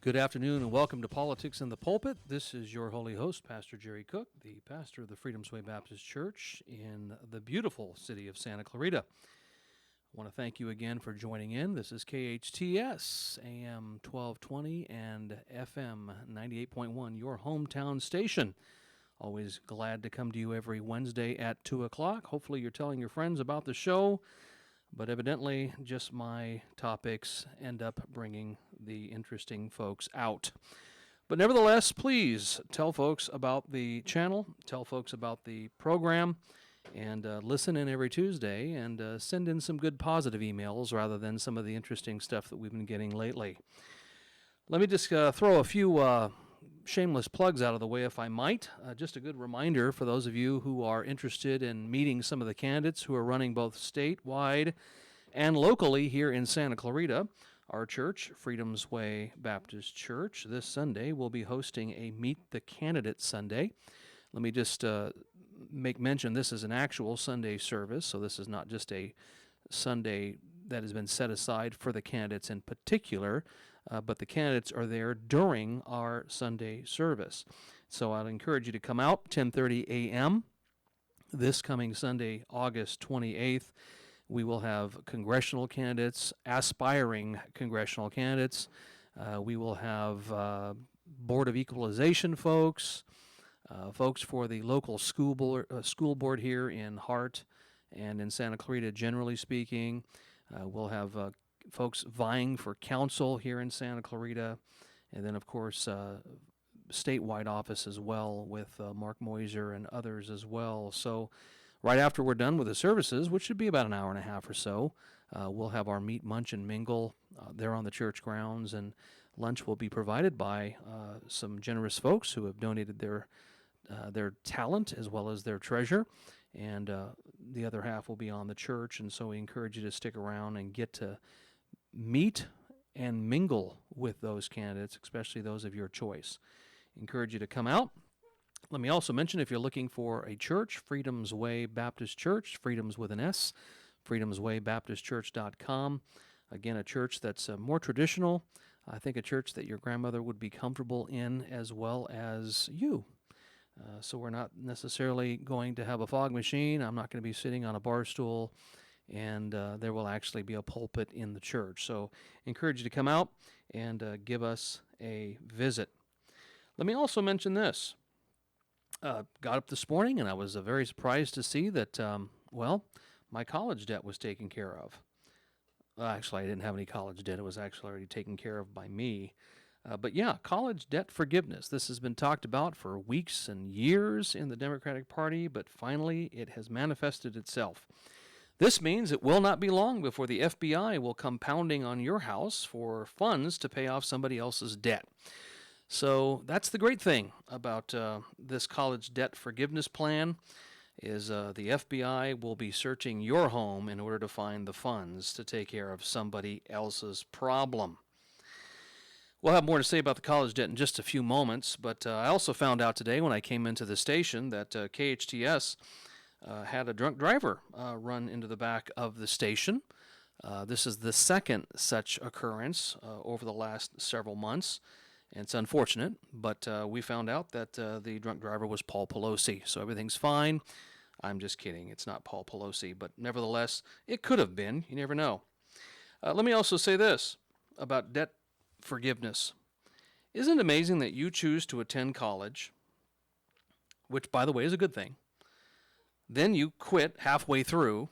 Good afternoon and welcome to Politics in the Pulpit. This is your holy host, Pastor Jerry Cook, the pastor of the Freedom's Way Baptist Church in the beautiful city of Santa Clarita. I want to thank you again for joining in. This is KHTS, AM 1220 and FM 98.1, your hometown station. Always glad to come to you every Wednesday at 2 o'clock. Hopefully you're telling your friends about the show. But evidently, just my topics end up bringing the interesting folks out. But nevertheless, please tell folks about the channel, tell folks about the program, and listen in every Tuesday and send in some good positive emails rather than some of the interesting stuff that we've been getting lately. Let me just throw a few shameless plugs out of the way, if I might. Just a good reminder for those of you who are interested in meeting some of the candidates who are running both statewide and locally here in Santa Clarita. Our church, Freedom's Way Baptist Church, this Sunday will be hosting a Meet the Candidate Sunday. Let me just make mention this is an actual Sunday service, so this is not just a Sunday that has been set aside for the candidates in particular, but the candidates are there during our Sunday service. So I'd encourage you to come out, 10:30 a.m. this coming Sunday, August 28th. We will have congressional candidates, aspiring congressional candidates. We will have Board of Equalization folks, folks for the local school board here in Hart and in Santa Clarita, generally speaking. We'll have folks vying for council here in Santa Clarita, and then, of course, statewide office as well with Mark Moiser and others as well. So right after we're done with the services, which should be about an hour and a half or so, we'll have our meet, munch, and mingle there on the church grounds, and lunch will be provided by some generous folks who have donated their talent as well as their treasure, and the other half will be on the church, and so we encourage you to stick around and get to meet and mingle with those candidates, especially those of your choice. Encourage you to come out. Let me also mention, if you're looking for a church, Freedom's Way Baptist Church, Freedom's with an S, freedomswaybaptistchurch.com. Again, a church that's more traditional. I think a church that your grandmother would be comfortable in as well as you. So we're not necessarily going to have a fog machine. I'm not going to be sitting on a bar stool, and there will actually be a pulpit in the church. So encourage you to come out and give us a visit. Let me also mention this. Got up this morning, and I was very surprised to see that, my college debt was taken care of. Actually, I didn't have any college debt. It was actually already taken care of by me. But yeah, college debt forgiveness. This has been talked about for weeks and years in the Democratic Party, but finally it has manifested itself. This means it will not be long before the FBI will come pounding on your house for funds to pay off somebody else's debt. So that's the great thing about this college debt forgiveness plan is the FBI will be searching your home in order to find the funds to take care of somebody else's problem. We'll have more to say about the college debt in just a few moments, but I also found out today when I came into the station that KHTS had a drunk driver run into the back of the station. This is the second such occurrence over the last several months, and it's unfortunate, but we found out that the drunk driver was Paul Pelosi, so everything's fine. I'm just kidding. It's not Paul Pelosi, but nevertheless, it could have been. You never know. Let me also say this about debt forgiveness. Isn't it amazing that you choose to attend college, which, by the way, is a good thing, then you quit halfway through,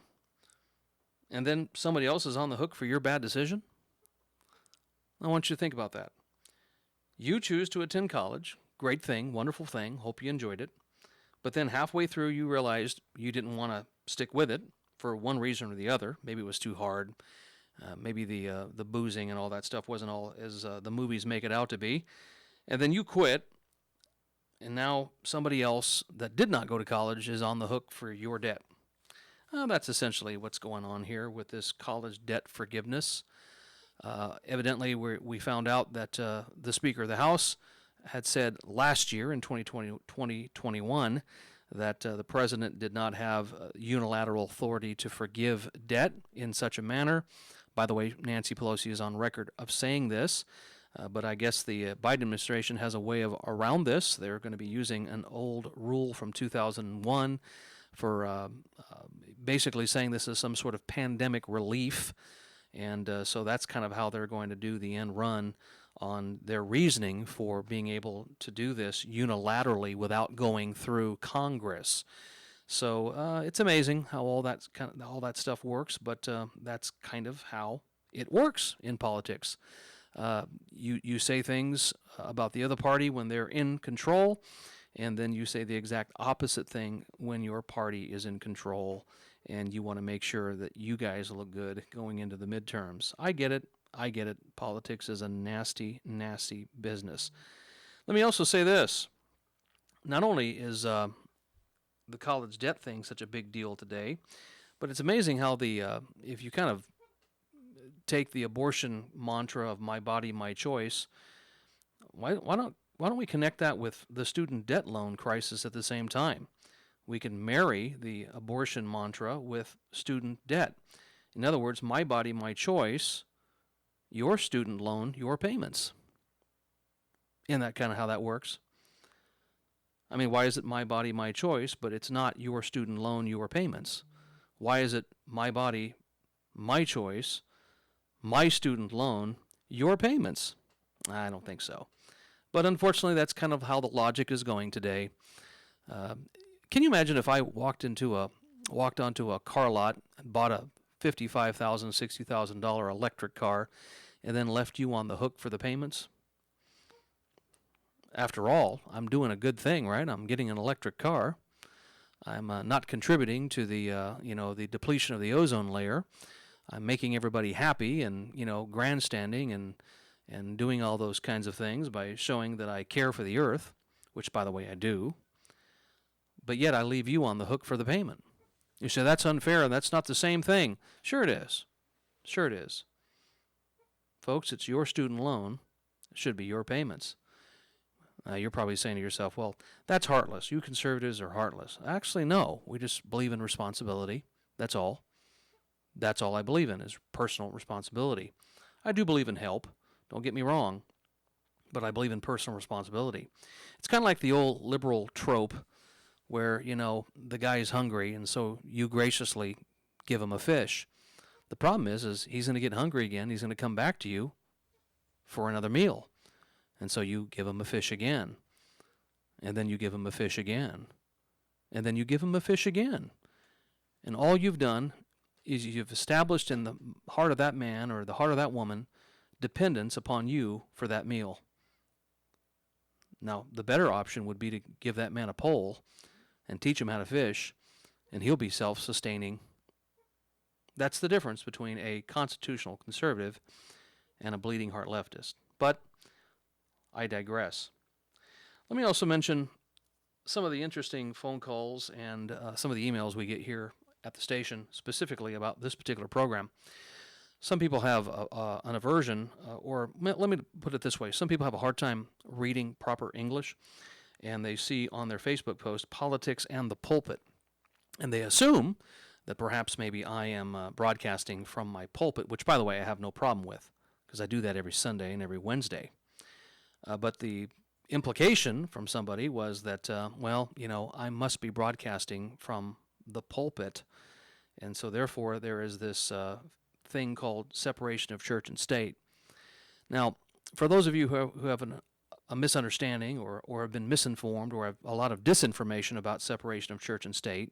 and then somebody else is on the hook for your bad decision? I want you to think about that. You choose to attend college, great thing, wonderful thing, hope you enjoyed it, but then halfway through you realized you didn't want to stick with it for one reason or the other. Maybe it was too hard. Maybe the boozing and all that stuff wasn't all as the movies make it out to be. And then you quit, and now somebody else that did not go to college is on the hook for your debt. That's essentially what's going on here with this college debt forgiveness. Evidently, we found out that the Speaker of the House had said last year in 2021 that the president did not have unilateral authority to forgive debt in such a manner. By the way, Nancy Pelosi is on record of saying this. But I guess the Biden administration has a way of around this. They're going to be using an old rule from 2001 for basically saying this is some sort of pandemic relief. And so that's kind of how they're going to do the end run on their reasoning for being able to do this unilaterally without going through Congress. So it's amazing how all that stuff works, but that's kind of how it works in politics. You say things about the other party when they're in control, and then you say the exact opposite thing when your party is in control, and you want to make sure that you guys look good going into the midterms. I get it. Politics is a nasty, nasty business. Let me also say this. Not only is the college debt thing such a big deal today, but it's amazing how if you kind of take the abortion mantra of my body, my choice, why don't we connect that with the student debt loan crisis at the same time? We can marry the abortion mantra with student debt. In other words, my body, my choice, your student loan, your payments. Isn't that kind of how that works? I mean, why is it my body, my choice, but it's not your student loan, your payments? Why is it my body, my choice, my student loan, your payments? I don't think so. But unfortunately, that's kind of how the logic is going today. Can you imagine if I walked onto a car lot and bought a $55,000, $60,000 electric car and then left you on the hook for the payments? After all, I'm doing a good thing, right? I'm getting an electric car. I'm not contributing to the depletion of the ozone layer. I'm making everybody happy and, grandstanding and doing all those kinds of things by showing that I care for the earth, which, by the way, I do. But yet I leave you on the hook for the payment. You say, that's unfair, and that's not the same thing. Sure it is. Sure it is. Folks, it's your student loan. It should be your payments. You're probably saying to yourself, well, that's heartless. You conservatives are heartless. Actually, no. We just believe in responsibility. That's all. That's all I believe in is personal responsibility. I do believe in help. Don't get me wrong. But I believe in personal responsibility. It's kind of like the old liberal trope where, the guy is hungry, and so you graciously give him a fish. The problem is he's going to get hungry again. He's going to come back to you for another meal. And so you give him a fish again. And then you give him a fish again. And then you give him a fish again. And all you've done is you've established in the heart of that man or the heart of that woman dependence upon you for that meal. Now, the better option would be to give that man a pole and teach him how to fish, and he'll be self-sustaining. That's the difference between a constitutional conservative and a bleeding heart leftist. But I digress. Let me also mention some of the interesting phone calls and some of the emails we get here at the station specifically about this particular program. Some people have an aversion, or let me put it this way. Some people have a hard time reading proper English, and they see on their Facebook post, Politics and the Pulpit, and they assume that perhaps maybe I am broadcasting from my pulpit, which, by the way, I have no problem with, because I do that every Sunday and every Wednesday. But the implication from somebody was that, I must be broadcasting from the pulpit, and so therefore there is this thing called separation of church and state. Now, for those of you who have a misunderstanding or have been misinformed or have a lot of disinformation about separation of church and state,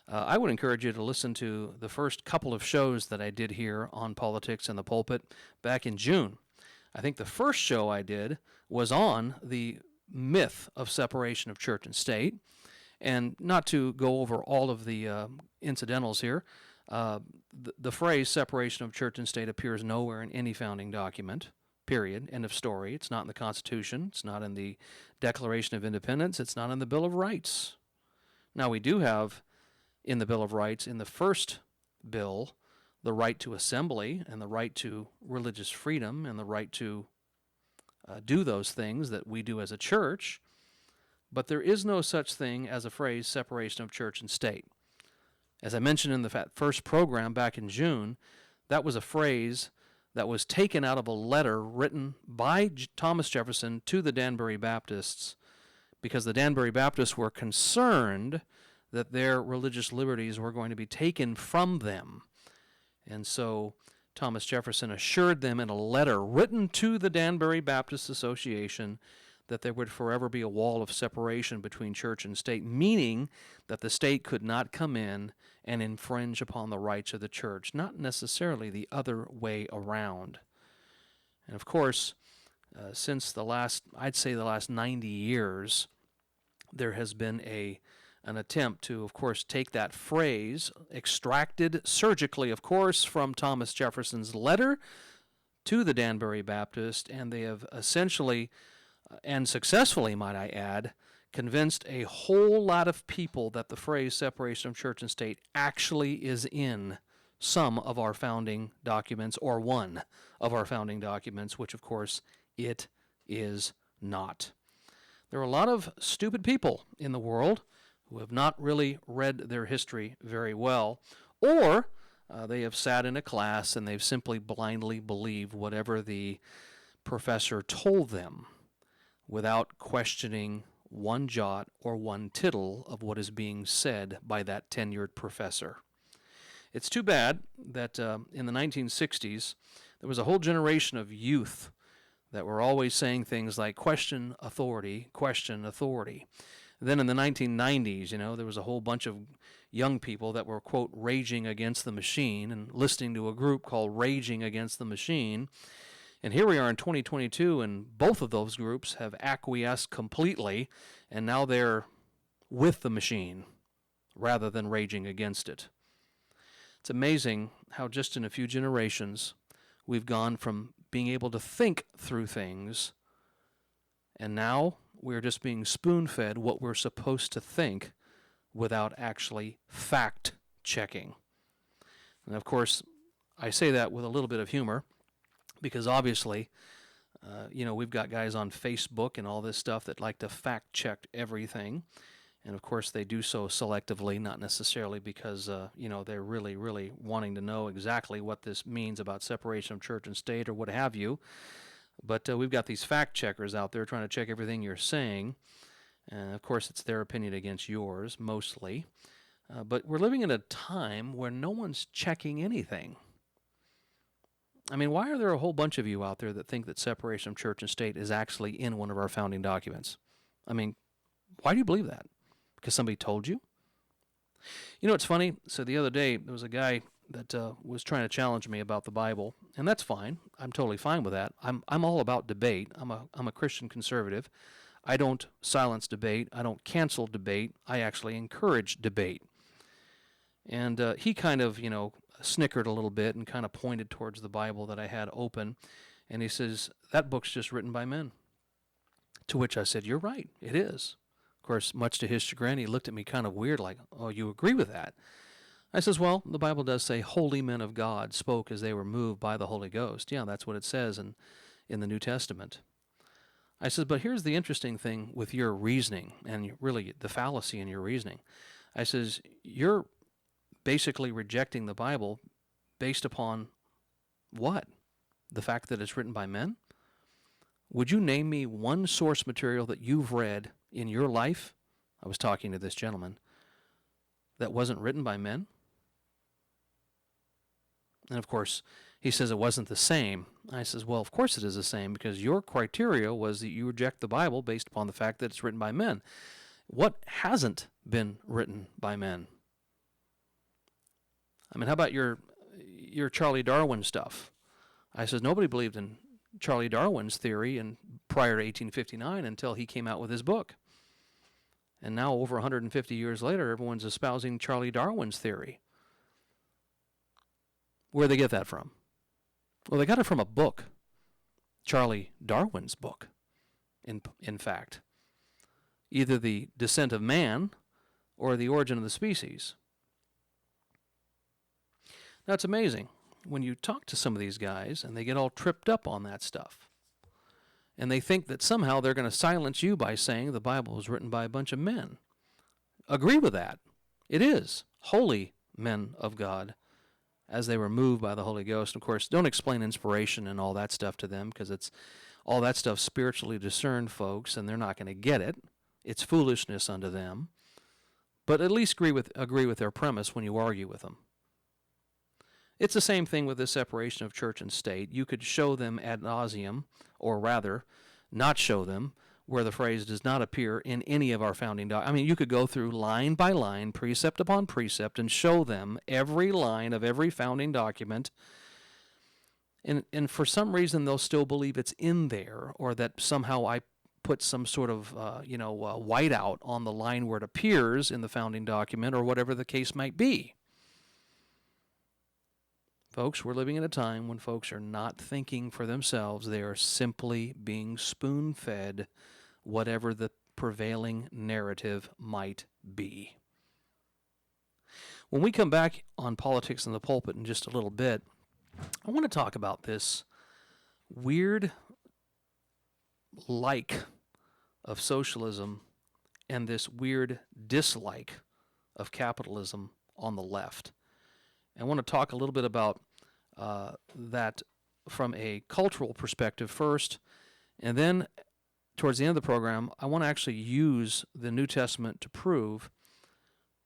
I would encourage you to listen to the first couple of shows that I did here on Politics and the Pulpit back in June. I think the first show I did was on the myth of separation of church and state. And not to go over all of the incidentals here, the phrase separation of church and state appears nowhere in any founding document, period, end of story. It's not in the Constitution. It's not in the Declaration of Independence. It's not in the Bill of Rights. Now, we do have in the Bill of Rights, in the first bill, the right to assembly and the right to religious freedom and the right to do those things that we do as a church, but there is no such thing as a phrase separation of church and state. As I mentioned in the first program back in June, that was a phrase that was taken out of a letter written by Thomas Jefferson to the Danbury Baptists, because the Danbury Baptists were concerned that their religious liberties were going to be taken from them. And so Thomas Jefferson assured them in a letter written to the Danbury Baptist Association that there would forever be a wall of separation between church and state, meaning that the state could not come in and infringe upon the rights of the church, not necessarily the other way around. And of course, since I'd say the last 90 years, there has been an attempt to, of course, take that phrase, extracted surgically, of course, from Thomas Jefferson's letter to the Danbury Baptist, and they have essentially, and successfully, might I add, convinced a whole lot of people that the phrase separation of church and state actually is in some of our founding documents, or one of our founding documents, which, of course, it is not. There are a lot of stupid people in the world who have not really read their history very well, or they have sat in a class and they've simply blindly believed whatever the professor told them without questioning one jot or one tittle of what is being said by that tenured professor. It's too bad that in the 1960s, there was a whole generation of youth that were always saying things like, question authority, question authority. Then in the 1990s, there was a whole bunch of young people that were, quote, raging against the machine and listening to a group called Raging Against the Machine. And here we are in 2022, and both of those groups have acquiesced completely, and now they're with the machine rather than raging against it. It's amazing how just in a few generations we've gone from being able to think through things, and now we're just being spoon-fed what we're supposed to think without actually fact-checking. And of course, I say that with a little bit of humor, because obviously, we've got guys on Facebook and all this stuff that like to fact-check everything. And of course, they do so selectively, not necessarily because, they're really, really wanting to know exactly what this means about separation of church and state or what have you. But we've got these fact-checkers out there trying to check everything you're saying. And of course, it's their opinion against yours, mostly. But we're living in a time where no one's checking anything. I mean, why are there a whole bunch of you out there that think that separation of church and state is actually in one of our founding documents? I mean, why do you believe that? Because somebody told you? It's funny. So the other day, there was a guy that was trying to challenge me about the Bible, and that's fine. I'm totally fine with that. I'm all about debate. I'm a Christian conservative. I don't silence debate. I don't cancel debate. I actually encourage debate. And he kind of, snickered a little bit and kind of pointed towards the Bible that I had open, and he says, that book's just written by men. To which I said, you're right, it is. Of course, much to his chagrin, he looked at me kind of weird, like, oh, you agree with that? I says, well, the Bible does say holy men of God spoke as they were moved by the Holy Ghost. Yeah, that's what it says in the New Testament. I says, but here's the interesting thing with your reasoning, and really the fallacy in your reasoning. I says, you're basically rejecting the Bible based upon what? The fact that it's written by men? Would you name me one source material that you've read in your life? I was talking to this gentleman, that wasn't written by men? And of course, he says it wasn't the same. I says, well, of course it is the same, because your criteria was that you reject the Bible based upon the fact that it's written by men. What hasn't been written by men? I mean, how about your Charlie Darwin stuff? I says, nobody believed in Charlie Darwin's theory prior to 1859 until he came out with his book. And now, over 150 years later, everyone's espousing Charlie Darwin's theory. Where'd they get that from? Well, they got it from a book, Charlie Darwin's book, in fact. Either The Descent of Man or The Origin of the Species. Now, it's amazing when you talk to some of these guys and they get all tripped up on that stuff. And they think that somehow they're going to silence you by saying the Bible was written by a bunch of men. Agree with that. It is holy men of God. as they were moved by the Holy Ghost. Of course, don't explain inspiration and all that stuff to them, because it's all that stuff spiritually discerned, folks, and they're not going to get it. It's foolishness unto them. But at least agree with their premise when you argue with them. It's the same thing with the separation of church and state. You could show them ad nauseum, or rather, not show them, where the phrase does not appear in any of our founding documents. I mean, you could go through line by line, precept upon precept, and show them every line of every founding document. And for some reason, they'll still believe it's in there, or that somehow I put some sort of, whiteout on the line where it appears in the founding document, or whatever the case might be. Folks, we're living in a time when folks are not thinking for themselves. They are simply being spoon-fed whatever the prevailing narrative might be. When we come back on Politics in the Pulpit in just a little bit, I want to talk about this weird like of socialism and this weird dislike of capitalism on the left. I want to talk a little bit about that from a cultural perspective first, and then towards the end of the program, I want to actually use the New Testament to prove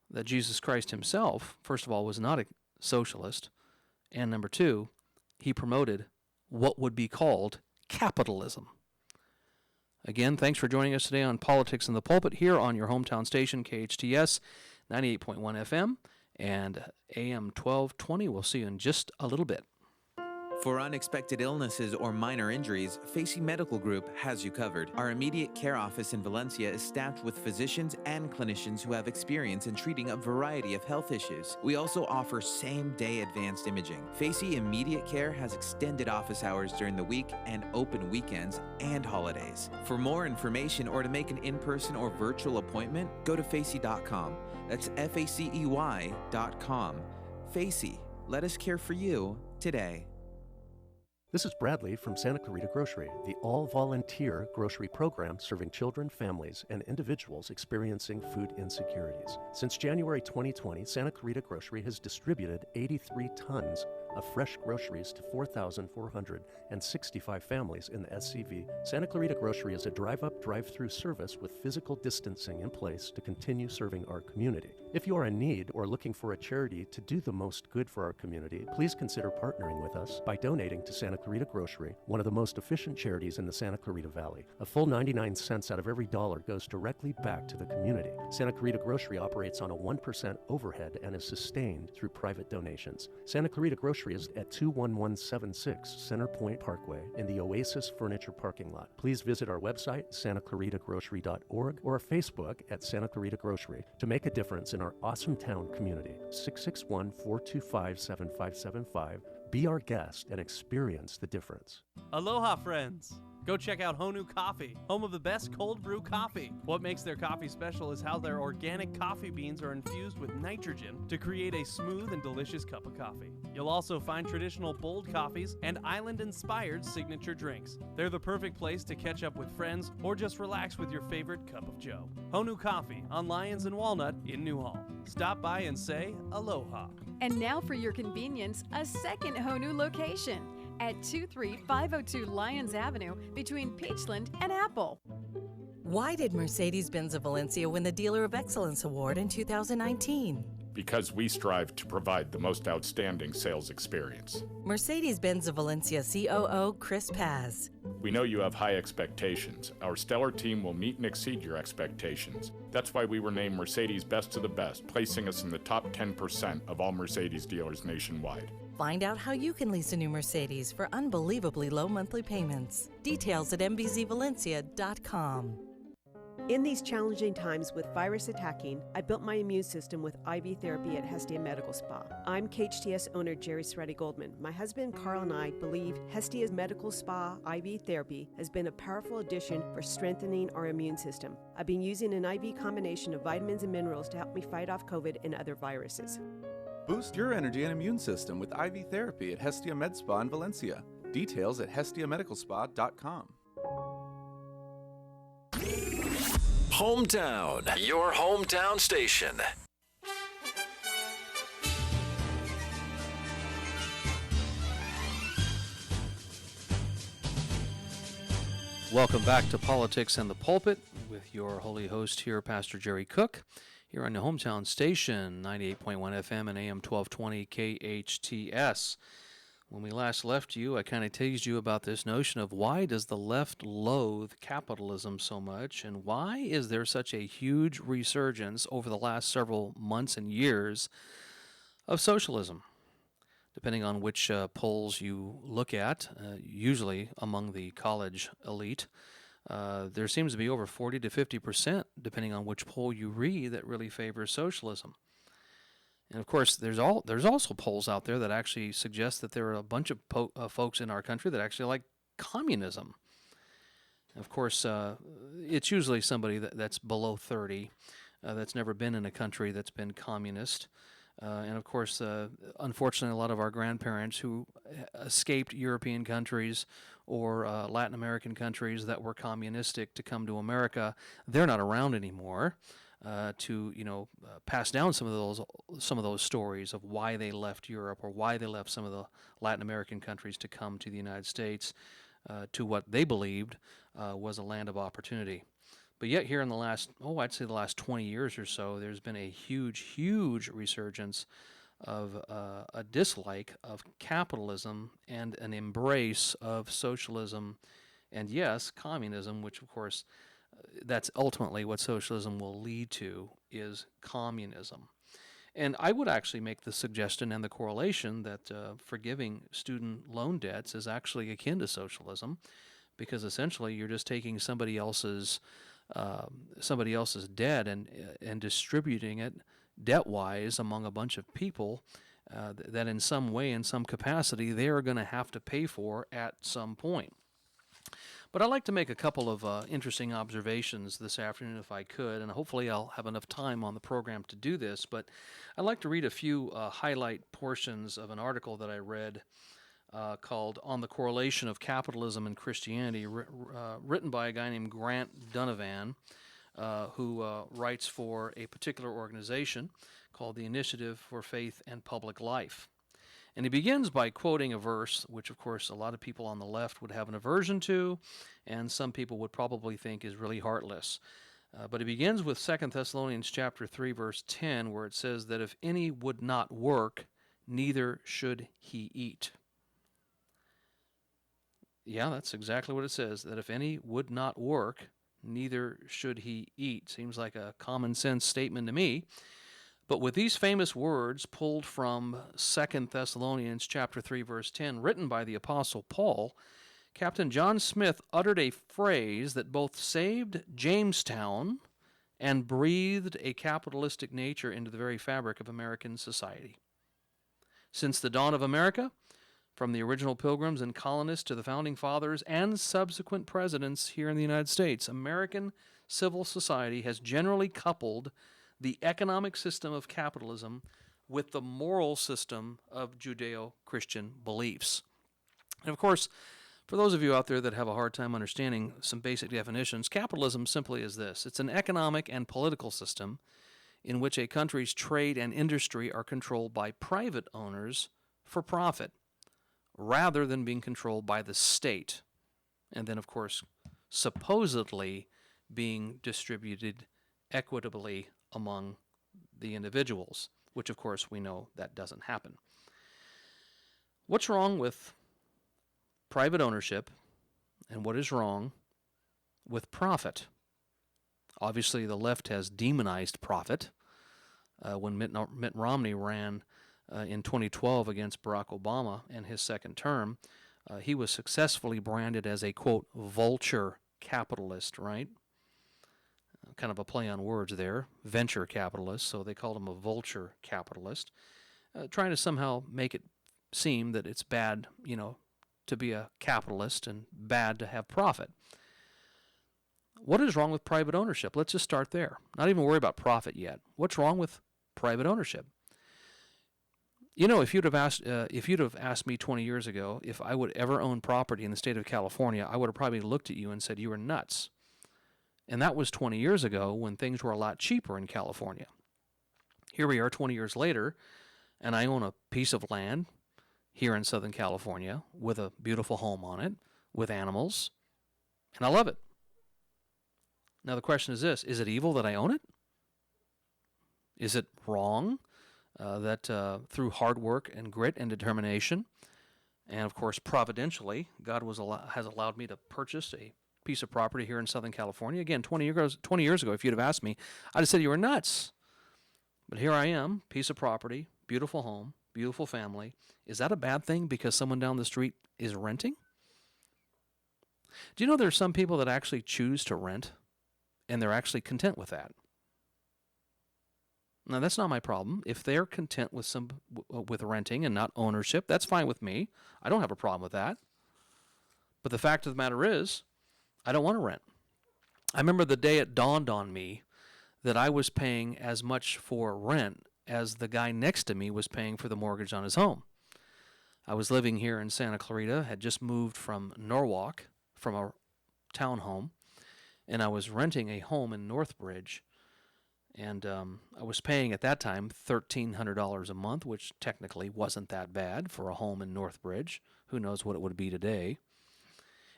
that Jesus Christ himself, first of all, was not a socialist, and number two, he promoted what would be called capitalism. Again, thanks for joining us today on Politics in the Pulpit here on your hometown station, KHTS 98.1 FM and AM 1220. We'll see you in just a little bit. For unexpected illnesses or minor injuries, Facey Medical Group has you covered. Our immediate care office in Valencia is staffed with physicians and clinicians who have experience in treating a variety of health issues. We also offer same-day advanced imaging. Facey Immediate Care has extended office hours during the week and open weekends and holidays. For more information or to make an in-person or virtual appointment, go to facey.com. That's FACEY.com. Facey, let us care for you today. This is Bradley from Santa Clarita Grocery, the all-volunteer grocery program serving children, families, and individuals experiencing food insecurities. Since January 2020, Santa Clarita Grocery has distributed 83 tons of fresh groceries to 4,465 families in the SCV. Santa Clarita Grocery is a drive-up, drive-through service with physical distancing in place to continue serving our community. If you are in need or looking for a charity to do the most good for our community, please consider partnering with us by donating to Santa Clarita Grocery, one of the most efficient charities in the Santa Clarita Valley. A full 99 cents out of every dollar goes directly back to the community. Santa Clarita Grocery operates on a 1% overhead and is sustained through private donations. Santa Clarita Grocery is at 21176 Center Point Parkway in the Oasis Furniture parking lot. Please visit our website, santaclaritagrocery.org, or our Facebook at Santa Clarita Grocery to make a difference in our awesome town community. 661-425-7575. Be our guest and experience the difference. Aloha, friends! Go check out Honu Coffee, home of the best cold brew coffee. What makes their coffee special is how their organic coffee beans are infused with nitrogen to create a smooth and delicious cup of coffee. You'll also find traditional bold coffees and island-inspired signature drinks. They're the perfect place to catch up with friends or just relax with your favorite cup of joe. Honu Coffee on Lyons and Walnut in Newhall. Stop by and say aloha. And now for your convenience, a second Honu location at 23502 Lyons Avenue between Peachland and Apple. Why did Mercedes-Benz of Valencia win the Dealer of Excellence Award in 2019? Because we strive to provide the most outstanding sales experience. Mercedes-Benz of Valencia COO Chris Paz. We know you have high expectations. Our stellar team will meet and exceed your expectations. That's why we were named Mercedes Best of the Best, placing us in the top 10% of all Mercedes dealers nationwide. Find out how you can lease a new Mercedes for unbelievably low monthly payments. Details at mbzvalencia.com. In these challenging times with virus attacking, I built my immune system with IV therapy at Hestia Medical Spa. I'm KHTS owner Jerry Sreddy Goldman. My husband Carl and I believe Hestia's Medical Spa IV therapy has been a powerful addition for strengthening our immune system. I've been using an IV combination of vitamins and minerals to help me fight off COVID and other viruses. Boost your energy and immune system with IV therapy at Hestia Med Spa in Valencia. Details at hestiamedicalspa.com. Hometown, your hometown station. Welcome back to Politics and the Pulpit with your holy host here, Pastor Jerry Cook, here on the hometown station, 98.1 FM and AM 1220 KHTS. When we last left you, I kind of teased you about this notion of why does the left loathe capitalism so much, and why is there such a huge resurgence over the last several months and years of socialism? Depending on which polls you look at, usually among the college elite, there seems to be over 40 to 50%, depending on which poll you read, that really favors socialism. And of course, there's also polls out there that actually suggest that there are a bunch of folks in our country that actually like communism. Of course, it's usually somebody that's below 30, that's never been in a country that's been communist. And of course, unfortunately, a lot of our grandparents who escaped European countries or Latin American countries that were communistic to come to America, they're not around anymore to pass down some of those stories of why they left Europe or why they left some of the Latin American countries to come to the United States to what they believed was a land of opportunity. But yet here in the last, I'd say the last 20 years or so, there's been a huge resurgence of a dislike of capitalism and an embrace of socialism and, yes, communism, which, of course, that's ultimately what socialism will lead to, is communism. And I would actually make the suggestion and the correlation that forgiving student loan debts is actually akin to socialism, because essentially you're just taking somebody else's debt and distributing it debt-wise among a bunch of people that in some way, in some capacity, they are going to have to pay for at some point. But I'd like to make a couple of interesting observations this afternoon if I could, and hopefully I'll have enough time on the program to do this. But I'd like to read a few highlight portions of an article that I read called On the Correlation of Capitalism and Christianity, written by a guy named Grant Donovan, who writes for a particular organization called the Initiative for Faith and Public Life. And he begins by quoting a verse, which of course a lot of people on the left would have an aversion to, and some people would probably think is really heartless. But he begins with 2 Thessalonians chapter 3, verse 10, where it says that if any would not work, neither should he eat. Yeah, that's exactly what it says, that if any would not work, neither should he eat. Seems like a common sense statement to me. But with these famous words pulled from 2 Thessalonians chapter 3, verse 10, written by the Apostle Paul, Captain John Smith uttered a phrase that both saved Jamestown and breathed a capitalistic nature into the very fabric of American society. Since the dawn of America, from the original pilgrims and colonists to the founding fathers and subsequent presidents here in the United States, American civil society has generally coupled the economic system of capitalism with the moral system of Judeo-Christian beliefs. And of course, for those of you out there that have a hard time understanding some basic definitions, capitalism simply is this. It's an economic and political system in which a country's trade and industry are controlled by private owners for profit, rather than being controlled by the state, and then, of course, supposedly being distributed equitably among the individuals, which, of course, we know that doesn't happen. What's wrong with private ownership, and what is wrong with profit? Obviously, the left has demonized profit. When Mitt Romney ran in 2012 against Barack Obama in his second term, he was successfully branded as a, quote, vulture capitalist, right? Kind of a play on words there, venture capitalist, so they called him a vulture capitalist, trying to somehow make it seem that it's bad, to be a capitalist and bad to have profit. What is wrong with private ownership? Let's just start there. Not even worry about profit yet. What's wrong with private ownership? If you'd have asked me 20 years ago if I would ever own property in the state of California, I would have probably looked at you and said you were nuts. And that was 20 years ago when things were a lot cheaper in California. Here we are 20 years later, and I own a piece of land here in Southern California with a beautiful home on it, with animals, And I love it. Now the question is this: is it evil that I own it? Is it wrong that through hard work and grit and determination, and of course providentially, God has allowed me to purchase a piece of property here in Southern California? Again, 20 years ago, if you'd have asked me, I'd have said you were nuts. But here I am, piece of property, beautiful home, beautiful family. Is that a bad thing because someone down the street is renting? Do you know there are some people that actually choose to rent, and they're actually content with that? Now, that's not my problem. If they're content with renting and not ownership, that's fine with me. I don't have a problem with that. But the fact of the matter is, I don't want to rent. I remember the day it dawned on me that I was paying as much for rent as the guy next to me was paying for the mortgage on his home. I was living here in Santa Clarita, had just moved from Norwalk, from a townhome, and I was renting a home in Northbridge. And I was paying at that time $1,300 a month, which technically wasn't that bad for a home in Northbridge. Who knows what it would be today.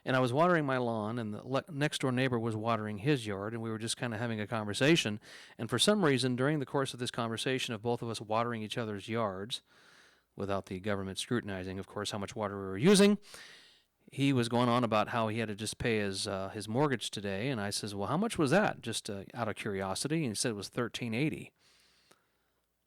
And I was watering my lawn, and the next-door neighbor was watering his yard, and we were just kind of having a conversation. And for some reason, during the course of this conversation of both of us watering each other's yards, without the government scrutinizing, of course, how much water we were using, he was going on about how he had to just pay his mortgage today, and I says, "Well, how much was that?" Just out of curiosity, and he said it was $1,380.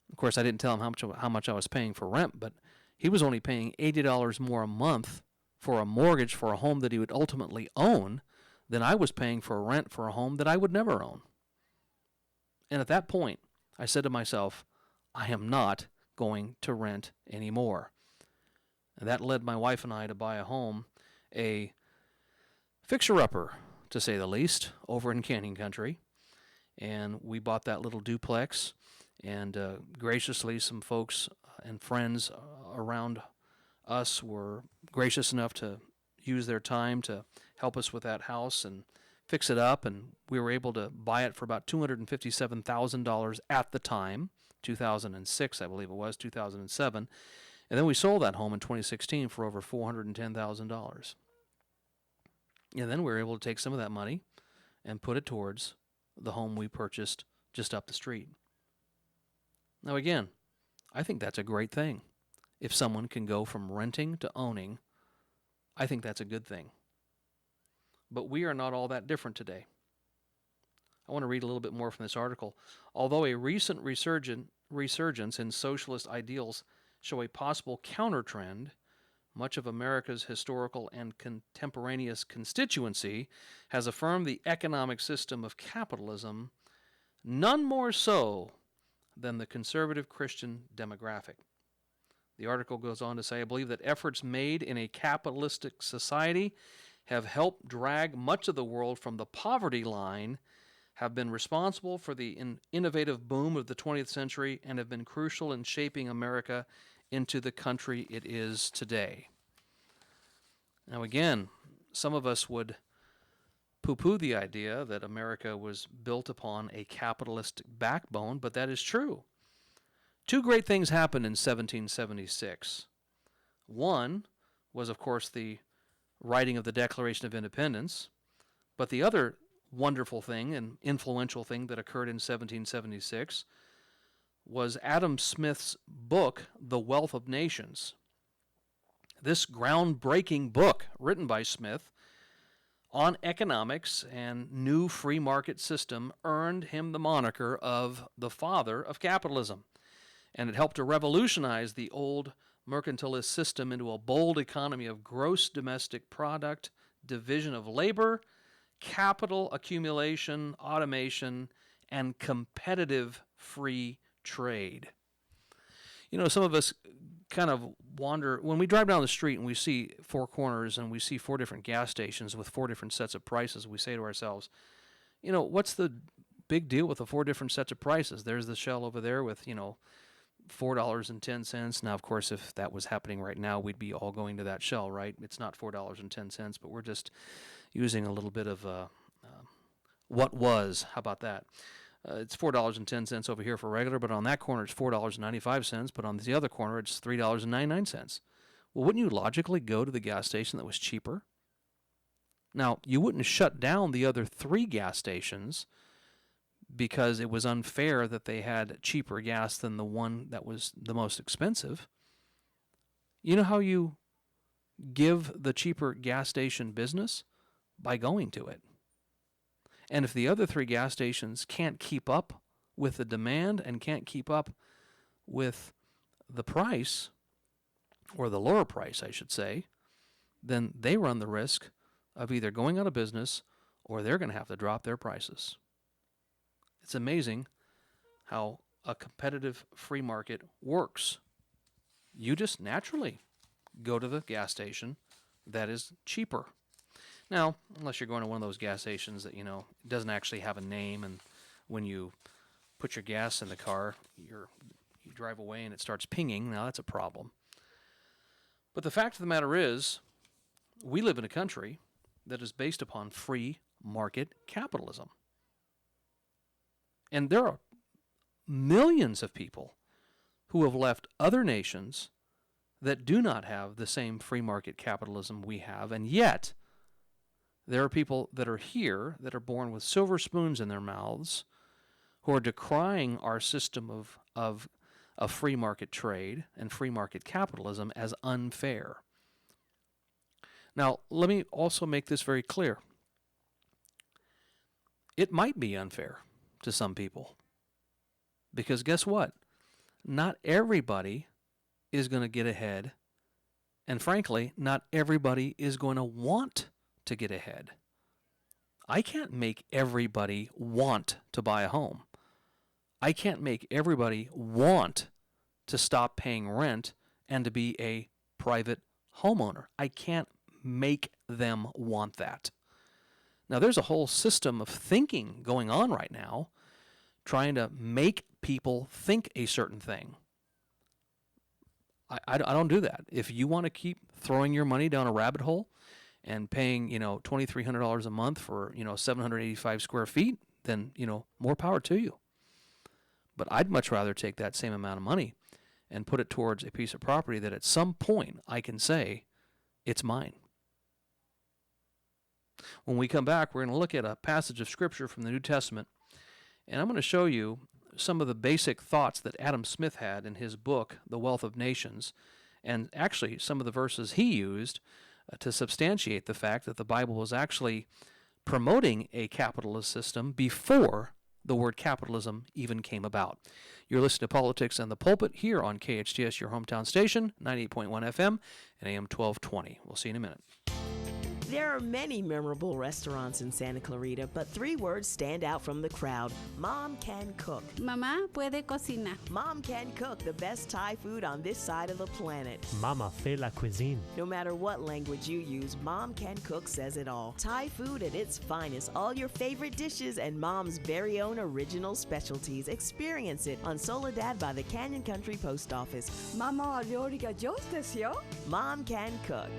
Of course, I didn't tell him how much I was paying for rent, but he was only paying $80 more a month for a mortgage for a home that he would ultimately own than I was paying for rent for a home that I would never own. And at that point, I said to myself, I am not going to rent anymore. And that led my wife and I to buy a home, a fixer-upper, to say the least, over in Canyon Country. And we bought that little duplex, and graciously some folks and friends around us were gracious enough to use their time to help us with that house and fix it up, and we were able to buy it for about $257,000 at the time, 2006, I believe it was, 2007. And then we sold that home in 2016 for over $410,000. And then we were able to take some of that money and put it towards the home we purchased just up the street. Now again, I think that's a great thing. If someone can go from renting to owning, I think that's a good thing. But we are not all that different today. I want to read a little bit more from this article. Although a recent resurgence in socialist ideals show a possible counter-trend, much of America's historical and contemporaneous constituency has affirmed the economic system of capitalism, none more so than the conservative Christian demographic. The article goes on to say, I believe that efforts made in a capitalistic society have helped drag much of the world from the poverty line, have been responsible for the innovative boom of the 20th century, and have been crucial in shaping America into the country it is today. Now again, some of us would poo-poo the idea that America was built upon a capitalistic backbone, but that is true. Two great things happened in 1776. One was, of course, the writing of the Declaration of Independence, but the other wonderful thing and influential thing that occurred in 1776 was Adam Smith's book, The Wealth of Nations. This groundbreaking book, written by Smith on economics and new free market system, earned him the moniker of the father of capitalism. And it helped to revolutionize the old mercantilist system into a bold economy of gross domestic product, division of labor, capital accumulation, automation, and competitive free trade. You know, some of us kind of wander, when we drive down the street and we see four corners and we see four different gas stations with four different sets of prices, we say to ourselves, you know, what's the big deal with the four different sets of prices? There's the Shell over there with, you know, $4.10. Now, of course, if that was happening right now, we'd be all going to that Shell, right? It's not $4.10, but we're just using a little bit of what was. How about that? It's $4.10 over here for regular, but on that corner it's $4.95, but on the other corner it's $3.99. Well, wouldn't you logically go to the gas station that was cheaper? Now, you wouldn't shut down the other 3 gas stations because it was unfair that they had cheaper gas than the one that was the most expensive. You know how you give the cheaper gas station business? By going to it. And if the other 3 gas stations can't keep up with the demand and can't keep up with the price, or the lower price, I should say, then they run the risk of either going out of business or they're going to have to drop their prices. It's amazing how a competitive free market works. You just naturally go to the gas station that is cheaper. Now, unless you're going to one of those gas stations that, doesn't actually have a name, and when you put your gas in the car, you drive away and it starts pinging, now that's a problem. But the fact of the matter is, we live in a country that is based upon free market capitalism. And there are millions of people who have left other nations that do not have the same free market capitalism we have, and yet there are people that are here that are born with silver spoons in their mouths who are decrying our system of free market trade and free market capitalism as unfair. Now, let me also make this very clear. It might be unfair to some people, because guess what? Not everybody is going to get ahead, and frankly, not everybody is going to want to get ahead. I can't make everybody want to buy a home. I can't make everybody want to stop paying rent and to be a private homeowner. I can't make them want that. Now, there's a whole system of thinking going on right now, trying to make people think a certain thing. I don't do that. If you want to keep throwing your money down a rabbit hole and paying, $2,300 a month for, 785 square feet, then, more power to you. But I'd much rather take that same amount of money and put it towards a piece of property that at some point I can say, it's mine. When we come back, we're going to look at a passage of Scripture from the New Testament, and I'm going to show you some of the basic thoughts that Adam Smith had in his book, The Wealth of Nations, and actually some of the verses he used to substantiate the fact that the Bible was actually promoting a capitalist system before the word capitalism even came about. You're listening to Politics and the Pulpit here on KHTS, your hometown station, 98.1 FM and AM 1220. We'll see you in a minute. There are many memorable restaurants in Santa Clarita, but 3 words stand out from the crowd. Mom can cook. Mamá puede cocinar. Mom can cook the best Thai food on this side of the planet. Mama fait la cuisine. No matter what language you use, Mom Can Cook says it all. Thai food at its finest, all your favorite dishes and Mom's very own original specialties. Experience it on Soledad by the Canyon Country Post Office. Mama 요리가 좋으세요? Mom Can Cook.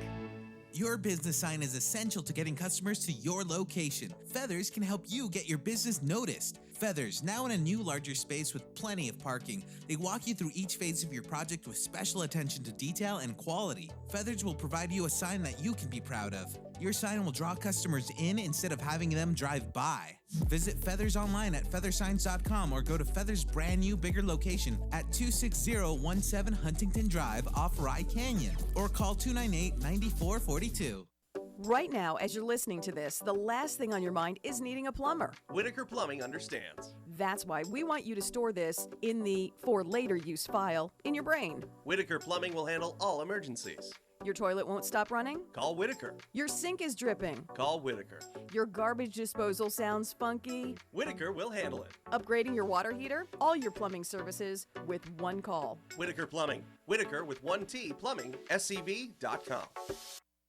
Your business sign is essential to getting customers to your location. Feathers can help you get your business noticed. Feathers, now in a new larger space with plenty of parking. They walk you through each phase of your project with special attention to detail and quality. Feathers will provide you a sign that you can be proud of. Your sign will draw customers in instead of having them drive by. Visit Feathers online at feathersigns.com or go to Feathers' brand new bigger location at 26017 Huntington Drive off Rye Canyon or call 298-9442. Right now, as you're listening to this, the last thing on your mind is needing a plumber. Whitaker Plumbing understands. That's why we want you to store this in the for later use file in your brain. Whitaker Plumbing will handle all emergencies. Your toilet won't stop running? Call Whitaker. Your sink is dripping? Call Whitaker. Your garbage disposal sounds funky? Whitaker will handle it. Upgrading your water heater? All your plumbing services with one call. Whitaker Plumbing. Whitaker with 1T Plumbing, SCV.com.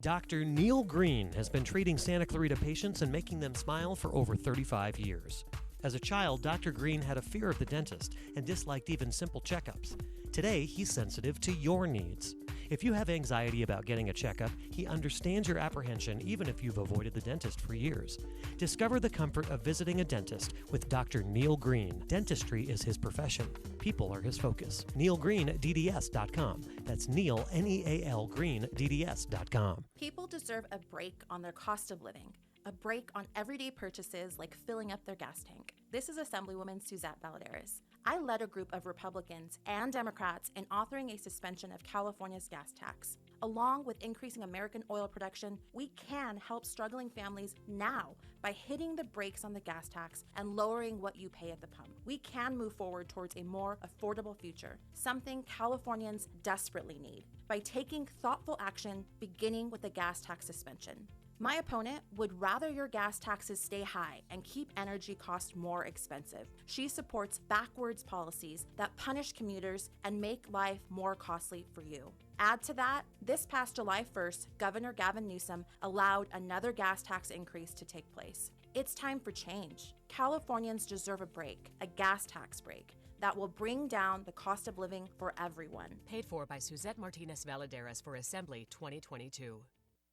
Dr. Neil Green has been treating Santa Clarita patients and making them smile for over 35 years. As a child, Dr. Green had a fear of the dentist and disliked even simple checkups. Today, he's sensitive to your needs. If you have anxiety about getting a checkup, he understands your apprehension even if you've avoided the dentist for years. Discover the comfort of visiting a dentist with Dr. Neil Green. Dentistry is his profession. People are his focus. NeilGreenDDS.com. That's Neil, Neal Green, DDS.com. People deserve a break on their cost of living, a break on everyday purchases like filling up their gas tank. This is Assemblywoman Suzette Valladares. I led a group of Republicans and Democrats in authoring a suspension of California's gas tax. Along with increasing American oil production, we can help struggling families now by hitting the brakes on the gas tax and lowering what you pay at the pump. We can move forward towards a more affordable future, something Californians desperately need, by taking thoughtful action beginning with the gas tax suspension. My opponent would rather your gas taxes stay high and keep energy costs more expensive. She supports backwards policies that punish commuters and make life more costly for you. Add to that, this past July 1st, Governor Gavin Newsom allowed another gas tax increase to take place. It's time for change. Californians deserve a break, a gas tax break, that will bring down the cost of living for everyone. Paid for by Suzette Martinez Valladares for Assembly 2022.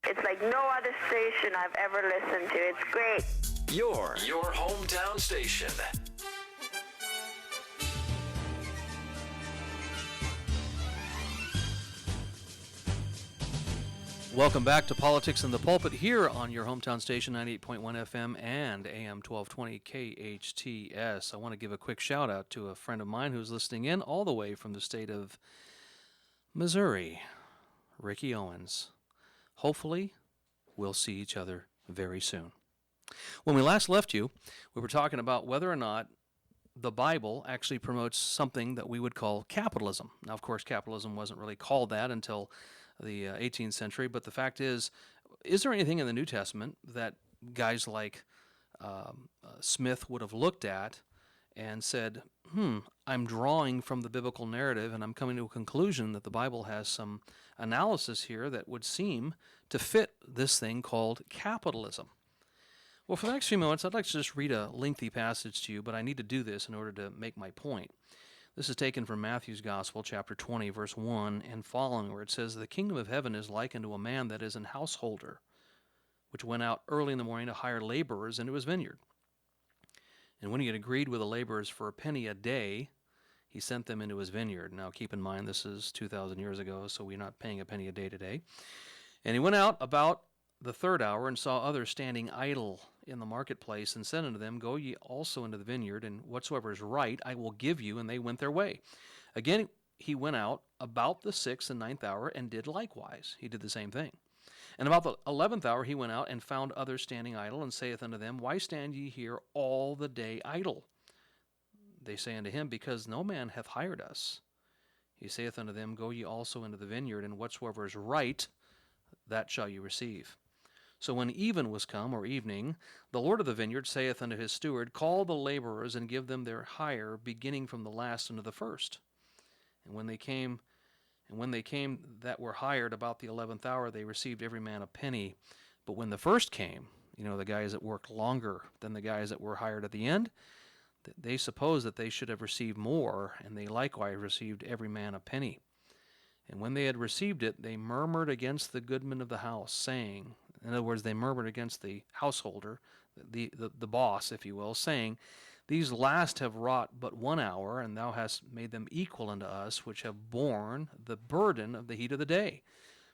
It's like no other station I've ever listened to. It's great. Your hometown station. Welcome back to Politics in the Pulpit here on your hometown station, 98.1 FM and AM 1220 KHTS. I want to give a quick shout out to a friend of mine who's listening in all the way from the state of Missouri, Ricky Owens. Hopefully, we'll see each other very soon. When we last left you, we were talking about whether or not the Bible actually promotes something that we would call capitalism. Now, of course, capitalism wasn't really called that until the 18th century, but the fact is there anything in the New Testament that guys like Smith would have looked at and said, I'm drawing from the biblical narrative and I'm coming to a conclusion that the Bible has some analysis here that would seem to fit this thing called capitalism? Well, for the next few moments, I'd like to just read a lengthy passage to you, but I need to do this in order to make my point. This is taken from Matthew's Gospel, chapter 20, verse 1 and following, where it says, "The kingdom of heaven is likened to a man that is an householder, which went out early in the morning to hire laborers into his vineyard. And when he had agreed with the laborers for a penny a day, he sent them into his vineyard." Now, keep in mind, this is 2,000 years ago, so we're not paying a penny a day today. "And he went out about the third hour and saw others standing idle in the marketplace, and said unto them, Go ye also into the vineyard, and whatsoever is right I will give you. And they went their way. Again he went out about the 6th and 9th hour, and did likewise." He did the same thing. "And about the 11th hour he went out, and found others standing idle, and saith unto them, Why stand ye here all the day idle? They say unto him, Because no man hath hired us. He saith unto them, Go ye also into the vineyard, and whatsoever is right, that shall ye receive. So when even was come, or evening, the Lord of the vineyard saith unto his steward, Call the laborers, and give them their hire, beginning from the last unto the first. And when they came that were hired about the 11th hour, they received every man a penny. But when the first came," the guys that worked longer than the guys that were hired at the end, they supposed that they should have received more, and they likewise received every man a penny. And when they had received it, they murmured against the goodman of the house, saying," in other words, they murmured against the householder, the boss, if you will, saying, "These last have wrought but 1 hour, and thou hast made them equal unto us, which have borne the burden of the heat of the day."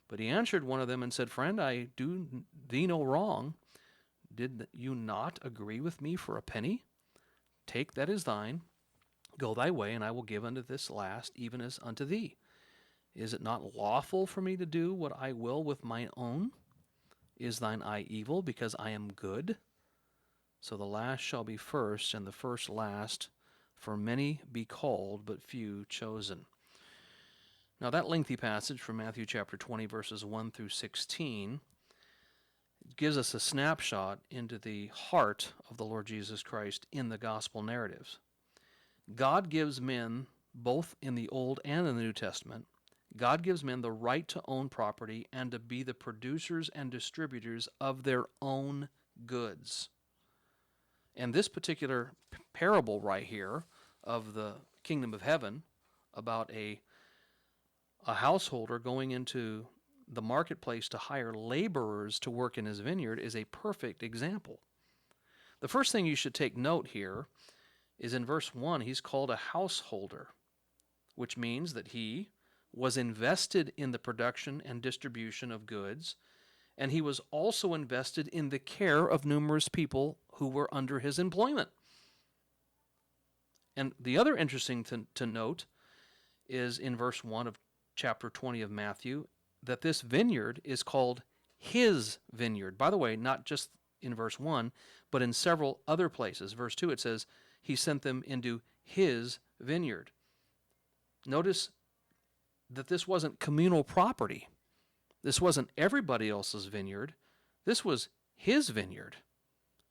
But he answered one of them and said, "Friend, I do thee no wrong. Did you not agree with me for a penny? Take that is thine, go thy way, and I will give unto this last, even as unto thee. Is it not lawful for me to do what I will with mine own? Is thine eye evil, because I am good? So the last shall be first, and the first last, for many be called, but few chosen." Now that lengthy passage from Matthew chapter 20, verses 1 through 16, gives us a snapshot into the heart of the Lord Jesus Christ in the gospel narratives. God gives men, both in the Old and in the New Testament, God gives men the right to own property and to be the producers and distributors of their own goods. And this particular parable right here of the kingdom of heaven, about a a householder going into the marketplace to hire laborers to work in his vineyard is a perfect example. The first thing you should take note here is in verse 1, he's called a householder, which means that he was invested in the production and distribution of goods, and he was also invested in the care of numerous people who were under his employment. And the other interesting to note is in verse 1 of chapter 20 of Matthew, that this vineyard is called his vineyard. By the way, not just in verse 1, but in several other places. Verse 2, it says, he sent them into his vineyard. Notice that this wasn't communal property. This wasn't everybody else's vineyard. This was his vineyard.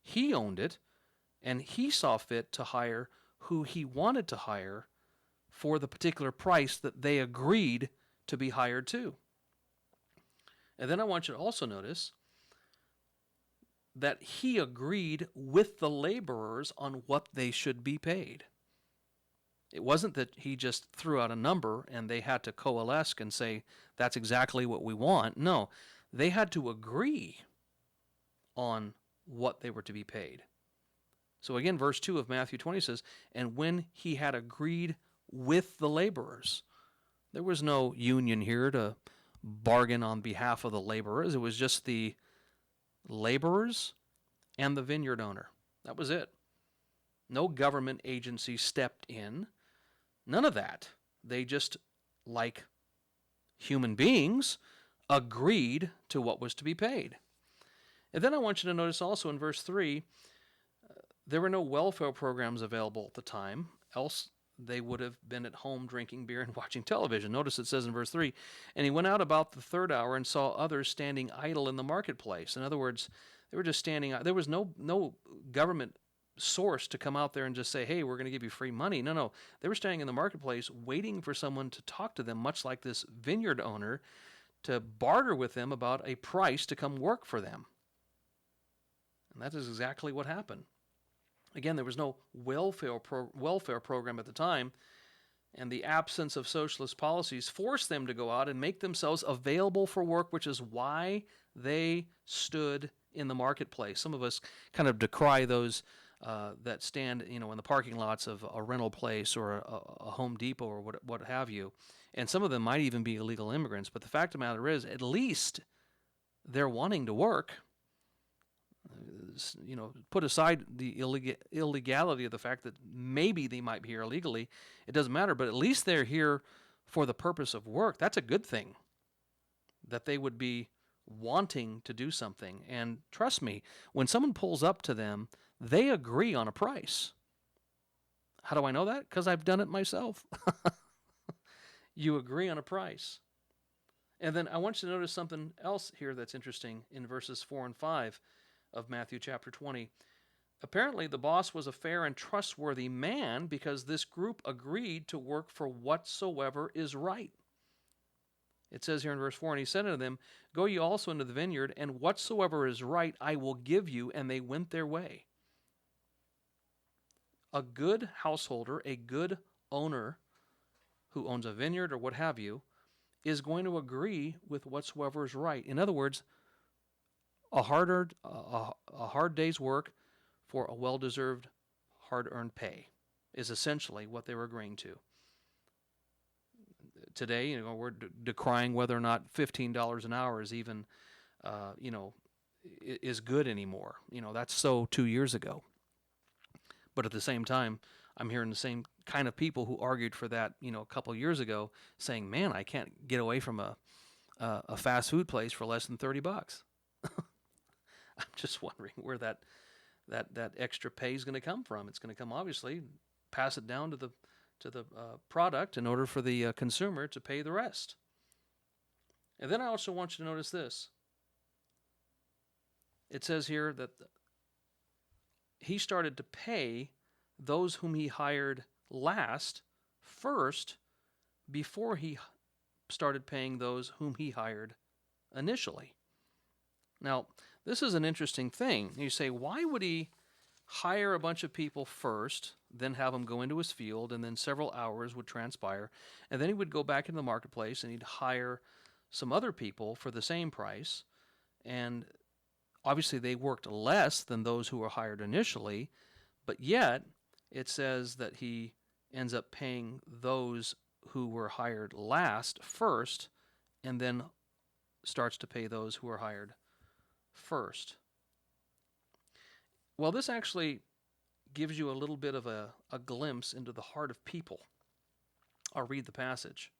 He owned it, and he saw fit to hire who he wanted to hire for the particular price that they agreed to be hired to. And then I want you to also notice that he agreed with the laborers on what they should be paid. It wasn't that he just threw out a number and they had to coalesce and say, that's exactly what we want. No, they had to agree on what they were to be paid. So again, verse 2 of Matthew 20 says, and when he had agreed with the laborers, there was no union here to bargain on behalf of the laborers. It was just the laborers and the vineyard owner. That was it. No government agency stepped in. None of that. They just, like human beings, agreed to what was to be paid. And then I want you to notice also in verse 3, there were no welfare programs available at the time, else they would have been at home drinking beer and watching television. Notice it says in verse 3, and he went out about the third hour and saw others standing idle in the marketplace. In other words, they were just standing out. There was no government source to come out there and just say, hey, we're going to give you free money. No. They were standing in the marketplace waiting for someone to talk to them, much like this vineyard owner, to barter with them about a price to come work for them. And that is exactly what happened. Again, there was no welfare program at the time, and the absence of socialist policies forced them to go out and make themselves available for work, which is why they stood in the marketplace. Some of us kind of decry those that stand, in the parking lots of a rental place or a Home Depot or what have you. And some of them might even be illegal immigrants. But the fact of the matter is, at least they're wanting to work. Put aside the illegality of the fact that maybe they might be here illegally. It doesn't matter, but at least they're here for the purpose of work. That's a good thing, that they would be wanting to do something. And trust me, when someone pulls up to them, they agree on a price. How do I know that? Because I've done it myself. You agree on a price. And then I want you to notice something else here that's interesting in verses 4 and 5 of Matthew chapter 20. Apparently, the boss was a fair and trustworthy man because this group agreed to work for whatsoever is right. It says here in verse 4, and he said unto them, go ye also into the vineyard, and whatsoever is right I will give you. And they went their way. A good householder, a good owner who owns a vineyard or what have you, is going to agree with whatsoever is right. In other words, a hard day's work for a well-deserved, hard-earned pay is essentially what they were agreeing to. Today, we're decrying whether or not $15 an hour is even, is good anymore. That's so 2 years ago. But at the same time, I'm hearing the same kind of people who argued for that, a couple years ago, saying, "Man, I can't get away from a fast food place for less than $30." I'm just wondering where that extra pay is going to come from. It's going to come, obviously, pass it down to the product in order for the consumer to pay the rest. And then I also want you to notice this. It says here that he started to pay those whom he hired last first before he started paying those whom he hired initially. Now, this is an interesting thing. You say, why would he hire a bunch of people first, then have them go into his field, and then several hours would transpire, and then he would go back into the marketplace and he'd hire some other people for the same price, and obviously they worked less than those who were hired initially, but yet it says that he ends up paying those who were hired last first, and then starts to pay those who were hired first. Well, this actually gives you a little bit of a glimpse into the heart of people. I'll read the passage.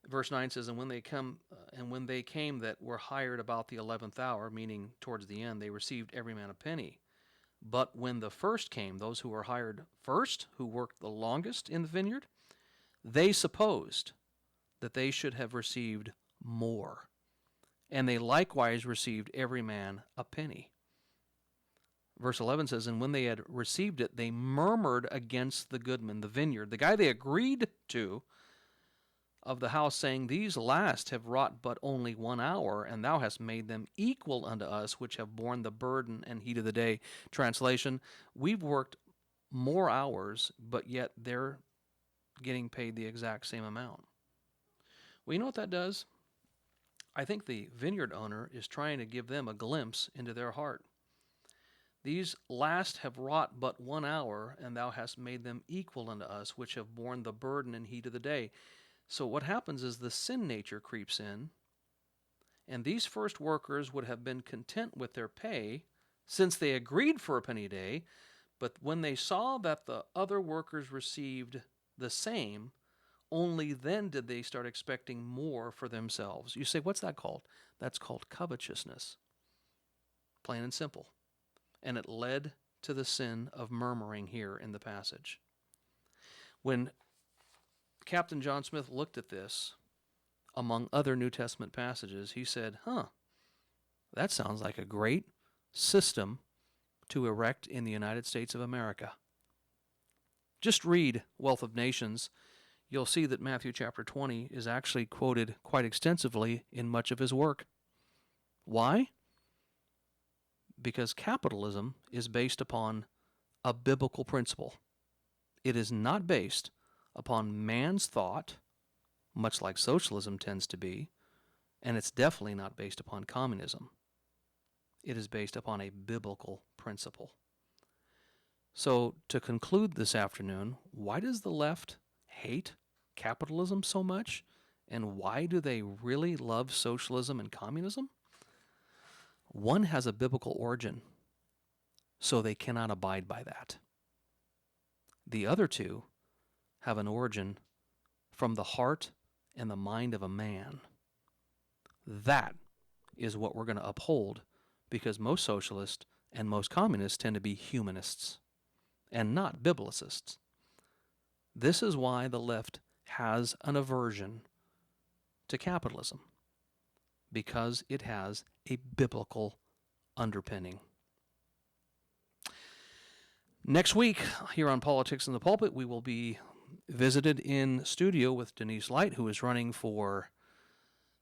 Verse 9 says, and when they came that were hired about the 11th hour, meaning towards the end, they received every man a penny. But when the first came, those who were hired first, who worked the longest in the vineyard, they supposed that they should have received more. And they likewise received every man a penny. Verse 11 says, and when they had received it, they murmured against the goodman, the vineyard, the guy they agreed to, of the house, saying, these last have wrought but only 1 hour, and thou hast made them equal unto us, which have borne the burden and heat of the day. Translation, we've worked more hours, but yet they're getting paid the exact same amount. Well, you know what that does? I think the vineyard owner is trying to give them a glimpse into their heart. These last have wrought but 1 hour, and thou hast made them equal unto us, which have borne the burden and heat of the day. So what happens is the sin nature creeps in, and these first workers would have been content with their pay, since they agreed for a penny a day, but when they saw that the other workers received the same, only then did they start expecting more for themselves. You say, what's that called? That's called covetousness. Plain and simple. And it led to the sin of murmuring here in the passage. When Captain John Smith looked at this, among other New Testament passages, he said, that sounds like a great system to erect in the United States of America. Just read Wealth of Nations. You'll see that Matthew chapter 20 is actually quoted quite extensively in much of his work. Why? Because capitalism is based upon a biblical principle. It is not based upon man's thought, much like socialism tends to be, and it's definitely not based upon communism. It is based upon a biblical principle. So, to conclude this afternoon, why does the left hate capitalism so much, and why do they really love socialism and communism? One has a biblical origin, so they cannot abide by that. The other two have an origin from the heart and the mind of a man. That is what we're going to uphold, because most socialists and most communists tend to be humanists and not biblicists. This is why the left has an aversion to capitalism, because it has a biblical underpinning. Next week, here on Politics in the Pulpit, we will be visited in studio with Denise Light, who is running for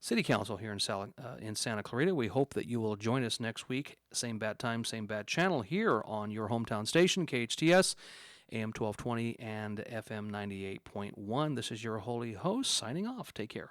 City Council here in Santa Clarita. We hope that you will join us next week, same bad time, same bad channel, here on your hometown station, KHTS, AM 1220 and FM 98.1. This is your holy host, signing off. Take care.